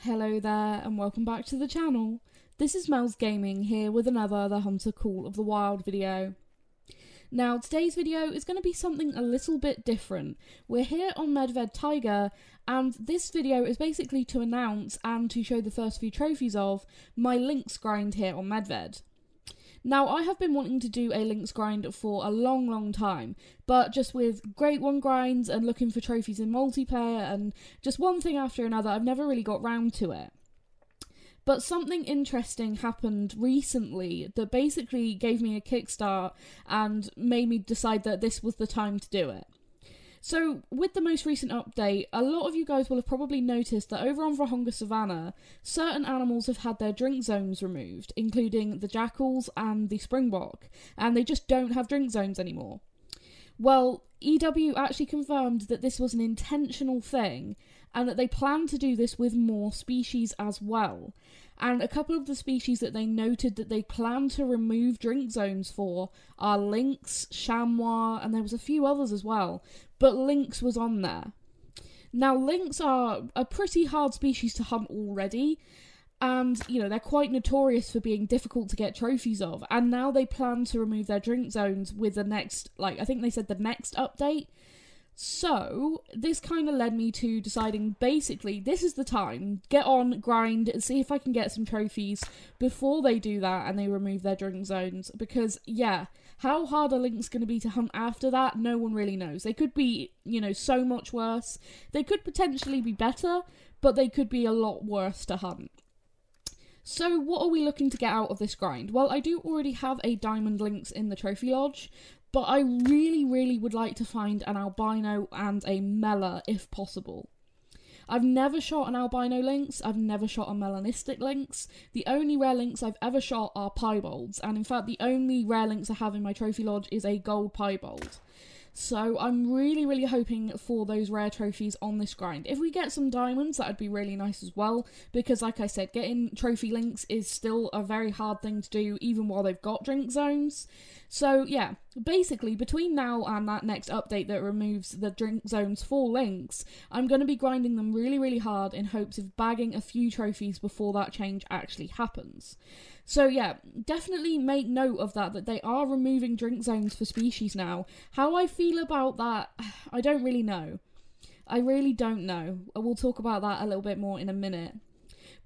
Hello there and welcome back to the channel. This is Mel's Gaming here with another The Hunter Call of the Wild video. Now today's video is going to be something a little bit different. We're here on Medved Tiger and this video is basically to announce and to show the first few trophies of my Lynx grind here on Medved. Now, I have been wanting to do a Lynx grind for a long time, but just with Great One grinds and looking for trophies in multiplayer and just one thing after another, I've never really got round to it. But something interesting happened recently that basically gave me a kickstart and made me decide that this was the time to do it. So, with the most recent update, a lot of you guys will have probably noticed that over on Vahonga Savannah, certain animals have had their drink zones removed, including the jackals and the springbok, and they just don't have drink zones anymore. Well, EW actually confirmed that this was an intentional thing, and that they plan to do this with more species as well. And a couple of the species that they noted that they plan to remove drink zones for are Lynx, chamois, and there was a few others as well. But Lynx was on there. Now, Lynx are a pretty hard species to hunt already. And, you know, they're quite notorious for being difficult to get trophies of. And now they plan to remove their drink zones with the next, I think they said the next update. So, this kind of led me to deciding, basically, this is the time. Get on, grind, see if I can get some trophies before they do that and they remove their drink zones. Because, yeah, how hard are Lynx going to be to hunt after that? No one really knows. They could be, you know, so much worse. They could potentially be better, but they could be a lot worse to hunt. So what are we looking to get out of this grind? Well, I do already have a diamond Lynx in the trophy lodge, but I really would like to find an albino and a mela if possible. I've never shot an albino lynx, I've never shot a melanistic lynx. The only rare lynx I've ever shot are piebolds, and in fact the only rare lynx I have in my trophy lodge is a gold piebold. So I'm really hoping for those rare trophies on this grind. If we get some diamonds, that would be really nice as well, because like I said, getting trophy Lynx is still a very hard thing to do, even while they've got drink zones. So yeah, basically between now and that next update that removes the drink zones for Lynx, I'm going to be grinding them really hard in hopes of bagging a few trophies before that change actually happens. So yeah, definitely make note of that they are removing drink zones for species now. How I feel about that, I don't really know. I really don't know. We'll talk about that a little bit more in a minute.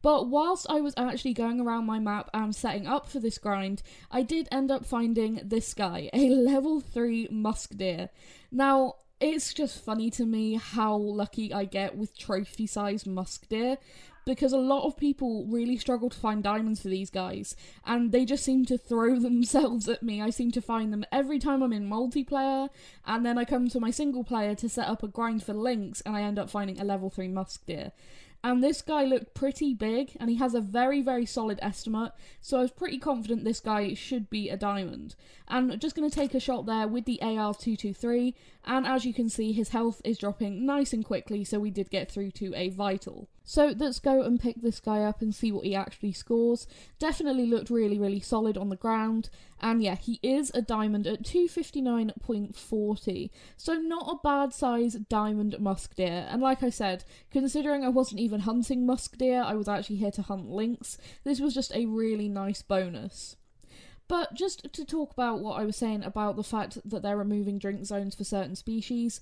But whilst I was actually going around my map and setting up for this grind, I did end up finding this guy, a level 3 musk deer. Now, it's just funny to me how lucky I get with trophy-sized musk deer, because a lot of people really struggle to find diamonds for these guys, and they just seem to throw themselves at me. I seem to find them every time I'm in multiplayer, and then I come to my single player to set up a grind for Lynx, and I end up finding a level 3 musk deer. And this guy looked pretty big, and he has a very solid estimate, so I was pretty confident this guy should be a diamond. And just going to take a shot there with the AR-223, and as you can see, his health is dropping nice and quickly, so we did get through to a vital. So let's go and pick this guy up and see what he actually scores. Definitely looked really solid on the ground, and yeah, he is a diamond at 259.40, so not a bad size diamond musk deer. And like I said, considering I wasn't even hunting musk deer, I was actually here to hunt Lynx, this was just a really nice bonus. But just to talk about what I was saying about the fact that they're removing drink zones for certain species,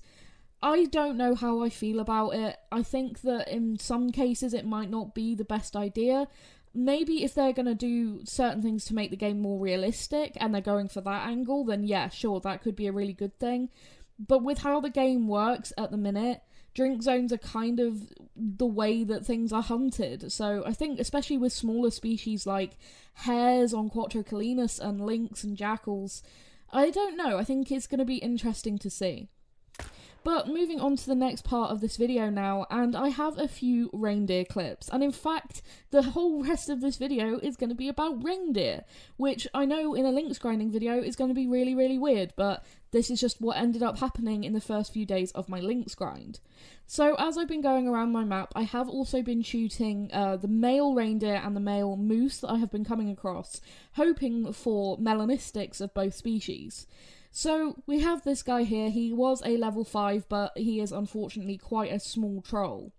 I don't know how I feel about it. I think that in some cases it might not be the best idea. Maybe if they're going to do certain things to make the game more realistic and they're going for that angle, then yeah, sure, that could be a really good thing. But with how the game works at the minute, drink zones are kind of the way that things are hunted. So I think especially with smaller species like hares on Quattrocalenus and lynx and jackals, I don't know, I think it's going to be interesting to see. But moving on to the next part of this video now, and I have a few reindeer clips, and in fact, the whole rest of this video is going to be about reindeer, which I know in a Lynx grinding video is going to be really weird, but this is just what ended up happening in the first few days of my Lynx grind. So as I've been going around my map, I have also been shooting the male reindeer and the male moose that I have been coming across, hoping for melanistics of both species. So we have this guy here. He was a level 5, but he is unfortunately quite a small troll.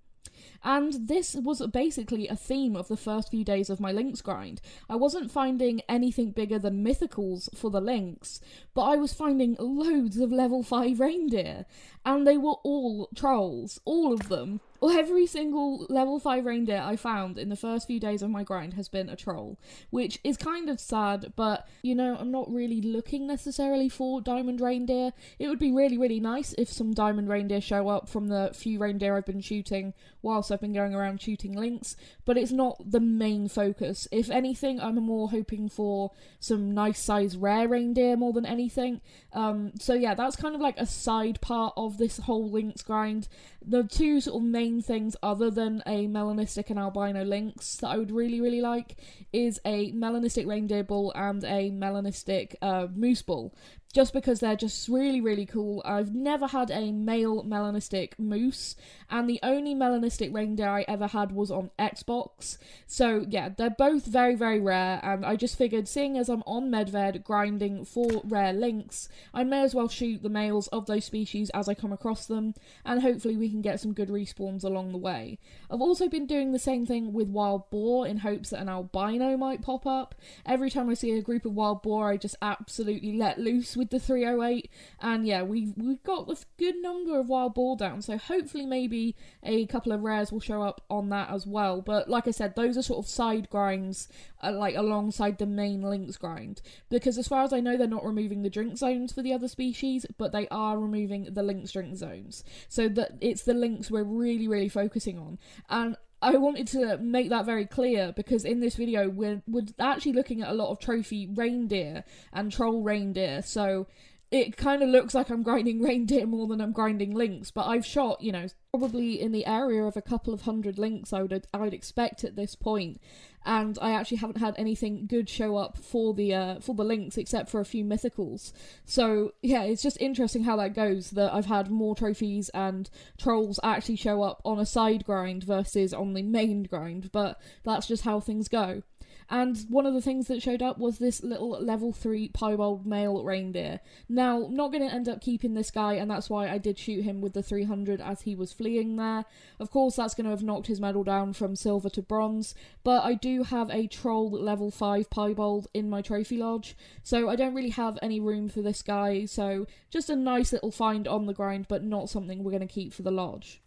And this was basically a theme of the first few days of my Lynx grind. I wasn't finding anything bigger than mythicals for the Lynx, but I was finding loads of level 5 reindeer, and they were all trolls, all of them. Every single level 5 reindeer I found in the first few days of my grind has been a troll, which is kind of sad, but, you know, I'm not really looking necessarily for diamond reindeer. It would be really, really nice if some diamond reindeer show up from the few reindeer I've been shooting whilst I've been going around shooting Lynx, but it's not the main focus. If anything, I'm more hoping for some nice size rare reindeer more than anything. So yeah, that's kind of like a side part of this whole Lynx grind. The two sort of main things, other than a melanistic and albino Lynx, that I would really, really like is a melanistic reindeer bull and a melanistic moose bull. Just because they're just really, really cool. I've never had a male melanistic moose, and the only melanistic reindeer I ever had was on Xbox. So yeah, they're both very, very rare, and I just figured, seeing as I'm on Medved grinding for rare Lynx, I may as well shoot the males of those species as I come across them, and hopefully we can get some good respawns along the way. I've also been doing the same thing with wild boar in hopes that an albino might pop up. Every time I see a group of wild boar, I just absolutely let loose with the 308, and yeah, we've got a good number of wild boar down, so hopefully maybe a couple of rares will show up on that as well. But like I said, those are sort of side grinds, like alongside the main Lynx grind, because as far as I know, they're not removing the drink zones for the other species, but they are removing the Lynx drink zones, so that it's the Lynx we're really, really focusing on. And I wanted to make that very clear, because in this video we're actually looking at a lot of trophy reindeer and troll reindeer, so it kind of looks like I'm grinding reindeer more than I'm grinding Lynx, but I've shot, you know, probably in the area of a couple of hundred Lynx I'd expect at this point, and I actually haven't had anything good show up for the Lynx except for a few mythicals. So yeah, it's just interesting how that goes, that I've had more trophies and trolls actually show up on a side grind versus on the main grind, but that's just how things go. And one of the things that showed up was this little level 3 piebald male reindeer. Now, I'm not going to end up keeping this guy, and that's why I did shoot him with the 300 as he was fleeing there. Of course, that's going to have knocked his medal down from silver to bronze, but I do have a troll level 5 piebald in my trophy lodge, so I don't really have any room for this guy, so just a nice little find on the grind, but not something we're going to keep for the lodge.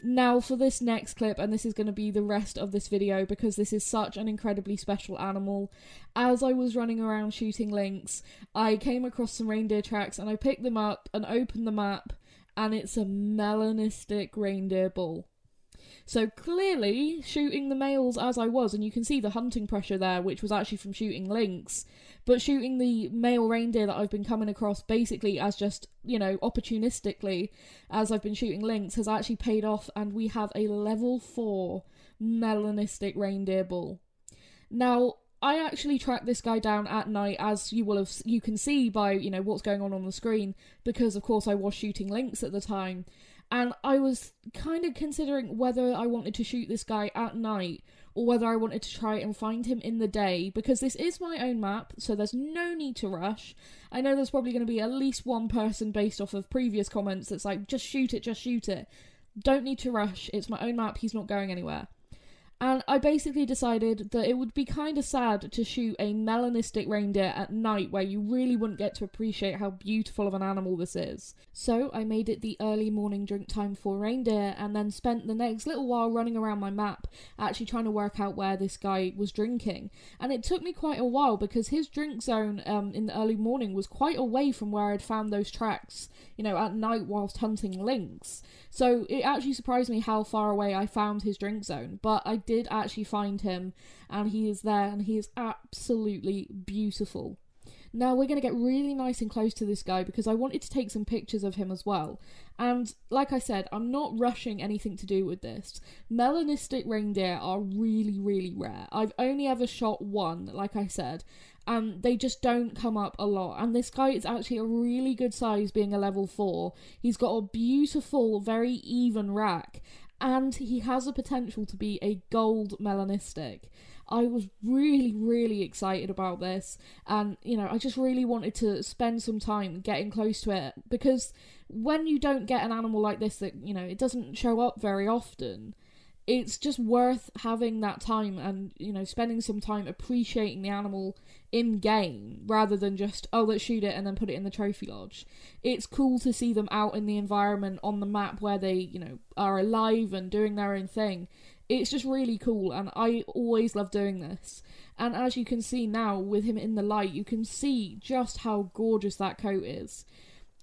Now for this next clip, and this is going to be the rest of this video because this is such an incredibly special animal, as I was running around shooting Lynx, I came across some reindeer tracks and I picked them up and opened the map, and it's a melanistic reindeer bull. So clearly, shooting the males as I was, and you can see the hunting pressure there, which was actually from shooting Lynx, but shooting the male reindeer that I've been coming across basically as just, you know, opportunistically, as I've been shooting Lynx, has actually paid off, and we have a level 4 melanistic reindeer bull. Now, I actually tracked this guy down at night, as you can see by, you know, what's going on the screen, because of course I was shooting Lynx at the time. And I was kind of considering whether I wanted to shoot this guy at night or whether I wanted to try and find him in the day, because this is my own map, so there's no need to rush. I know there's probably going to be at least one person based off of previous comments that's like, just shoot it, just shoot it. Don't need to rush, it's my own map, he's not going anywhere. And I basically decided that it would be kind of sad to shoot a melanistic reindeer at night where you really wouldn't get to appreciate how beautiful of an animal this is. So I made it the early morning drink time for reindeer, and then spent the next little while running around my map actually trying to work out where this guy was drinking. And it took me quite a while because his drink zone in the early morning was quite away from where I'd found those tracks, you know, at night whilst hunting Lynx. So it actually surprised me how far away I found his drink zone, but I did actually find him, and he is there, and he is absolutely beautiful. Now we're going to get really nice and close to this guy because I wanted to take some pictures of him as well. And like I said, I'm not rushing anything to do with this. Melanistic reindeer are really, really rare. I've only ever shot one, like I said, and they just don't come up a lot. And this guy is actually a really good size, being a level 4. He's got a beautiful, very even rack, and he has the potential to be a gold melanistic. I was really, really excited about this, and, you know, I just really wanted to spend some time getting close to it, because when you don't get an animal like this that, you know, it doesn't show up very often, it's just worth having that time and, you know, spending some time appreciating the animal in game rather than just, oh, let's shoot it and then put it in the trophy lodge. It's cool to see them out in the environment on the map where they, you know, are alive and doing their own thing. It's just really cool, and I always love doing this. And as you can see now with him in the light, you can see just how gorgeous that coat is.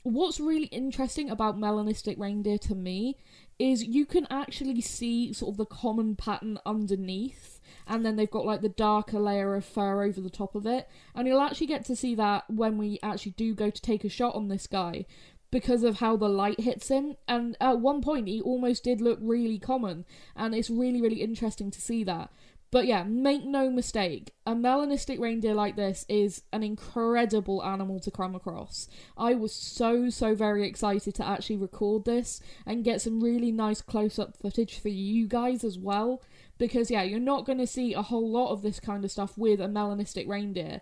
What's really interesting about Melanistic Reindeer to me is you can actually see sort of the common pattern underneath, and then they've got like the darker layer of fur over the top of it, and you'll actually get to see that when we actually do go to take a shot on this guy, because of how the light hits him. And at one point he almost did look really common, and it's really, really interesting to see that. But yeah, make no mistake, a Melanistic Reindeer like this is an incredible animal to come across. I was so very excited to actually record this and get some really nice close-up footage for you guys as well, because yeah, you're not going to see a whole lot of this kind of stuff with a Melanistic Reindeer.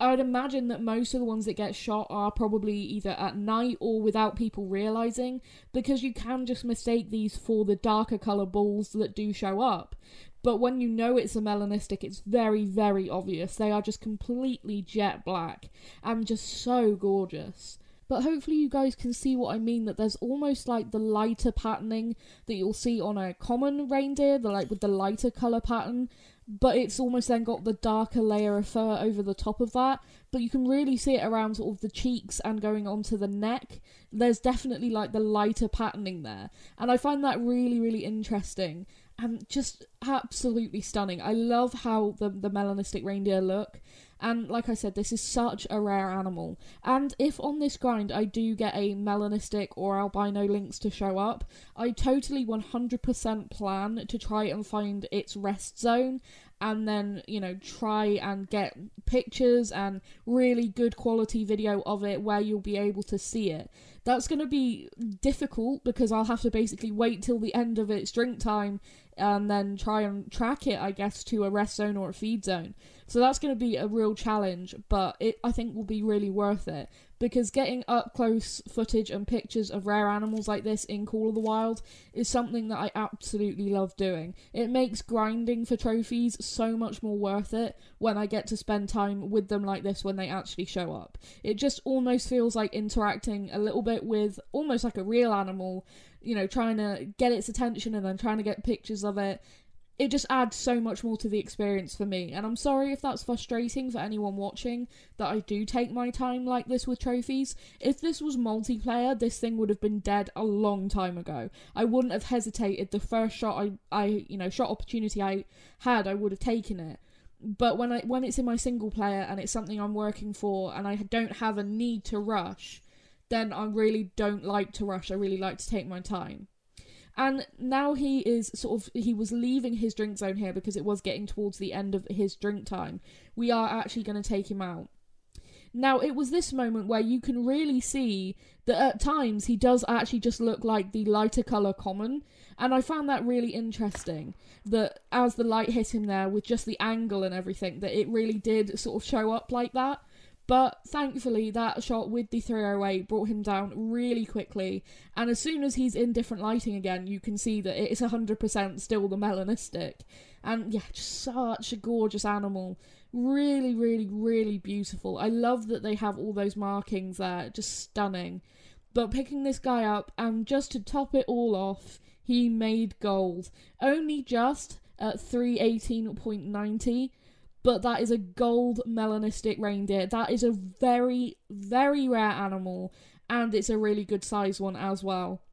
I would imagine that most of the ones that get shot are probably either at night or without people realising, because you can just mistake these for the darker colour balls that do show up. But when you know it's a Melanistic, it's very, very obvious. They are just completely jet black and just so gorgeous. But hopefully you guys can see what I mean, that there's almost like the lighter patterning that you'll see on a common reindeer, with the lighter colour pattern, but it's almost then got the darker layer of fur over the top of that. But you can really see it around sort of the cheeks and going onto the neck. There's definitely like the lighter patterning there, and I find that really, really interesting and just absolutely stunning. I love how the Melanistic Reindeer look. And like I said, this is such a rare animal. And if on this grind I do get a Melanistic or albino Lynx to show up, I totally 100% plan to try and find its rest zone, and then, you know, try and get pictures and really good quality video of it where you'll be able to see it. That's going to be difficult because I'll have to basically wait till the end of its drink time and then try and track it, I guess, to a rest zone or a feed zone. So that's going to be a real challenge, but it, I think, will be really worth it, because getting up close footage and pictures of rare animals like this in Call of the Wild is something that I absolutely love doing. It makes grinding for trophies so much more worth it when I get to spend time with them like this when they actually show up. It just almost feels like interacting a little bit with almost like a real animal, you know, trying to get its attention and then trying to get pictures of it. It just adds so much more to the experience for me, and I'm sorry if that's frustrating for anyone watching, that I do take my time like this with trophies. If this was multiplayer, this thing would have been dead a long time ago. I wouldn't have hesitated. The first shot shot opportunity I had, I would have taken it. But when it's in my single player and it's something I'm working for and I don't have a need to rush, then I really don't like to rush. I really like to take my time. And now he was leaving his drink zone here because it was getting towards the end of his drink time. We are actually going to take him out. Now, it was this moment where you can really see that at times he does actually just look like the lighter colour common, and I found that really interesting, that as the light hit him there with just the angle and everything, that it really did sort of show up like that. But thankfully that shot with the 308 brought him down really quickly, and as soon as he's in different lighting again, you can see that it's 100% still the Melanistic. And yeah, just such a gorgeous animal. Really, really, really beautiful. I love that they have all those markings there, just stunning. But picking this guy up, and just to top it all off, he made gold. Only just at 318.90. But that is a gold Melanistic Reindeer. That is a very, very rare animal, and it's a really good size one as well.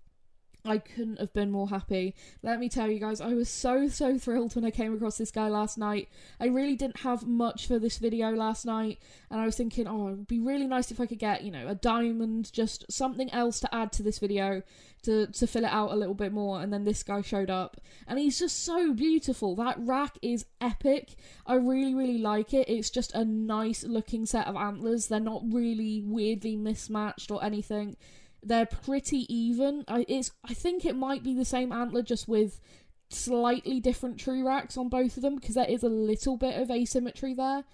I couldn't have been more happy. Let me tell you guys, I was so thrilled when I came across this guy last night. I really didn't have much for this video last night, and I was thinking, oh, it would be really nice if I could get, you know, a diamond, just something else to add to this video to fill it out a little bit more, and then this guy showed up, and he's just so beautiful. That rack is epic. I really, really like it. It's just a nice looking set of antlers. They're not really weirdly mismatched or anything. They're pretty even. I think it might be the same antler, just with slightly different true racks on both of them, because there is a little bit of asymmetry there.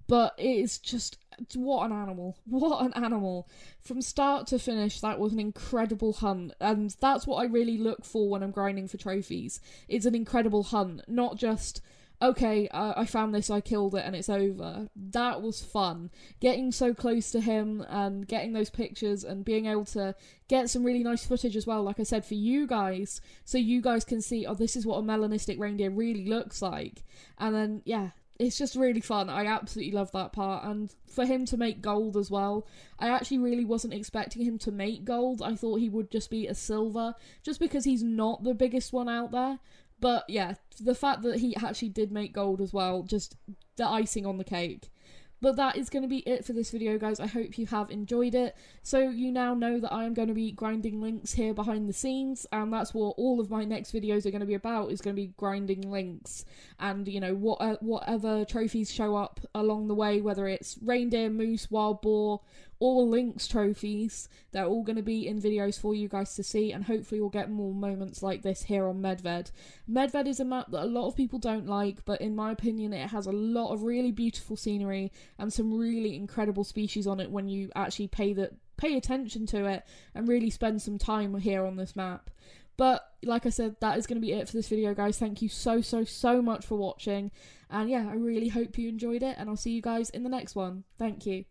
but it is just, what an animal. What an animal. From start to finish, that was an incredible hunt, and that's what I really look for when I'm grinding for trophies. It's an incredible hunt, not just, okay, I found this, I killed it, and it's over. That was fun. Getting so close to him and getting those pictures and being able to get some really nice footage as well, like I said, for you guys, so you guys can see, oh, this is what a melanistic reindeer really looks like. And then, yeah, it's just really fun. I absolutely love that part. And for him to make gold as well, I actually really wasn't expecting him to make gold. I thought he would just be a silver, just because he's not the biggest one out there. But yeah, the fact that he actually did make gold as well, just the icing on the cake. But that is going to be it for this video, guys. I hope you have enjoyed it. So you now know that I am going to be grinding Lynx here behind the scenes, and that's what all of my next videos are going to be about, is going to be grinding Lynx. And, you know, whatever trophies show up along the way, whether it's reindeer, moose, wild boar, or Lynx trophies, they're all going to be in videos for you guys to see, and hopefully we'll get more moments like this here on Medved. Medved is a map that a lot of people don't like, but in my opinion it has a lot of really beautiful scenery and some really incredible species on it when you actually pay attention to it and really spend some time here on this map. But like I said, that is going to be it for this video, guys. Thank you so much for watching, and yeah, I really hope you enjoyed it, and I'll see you guys in the next one. Thank you.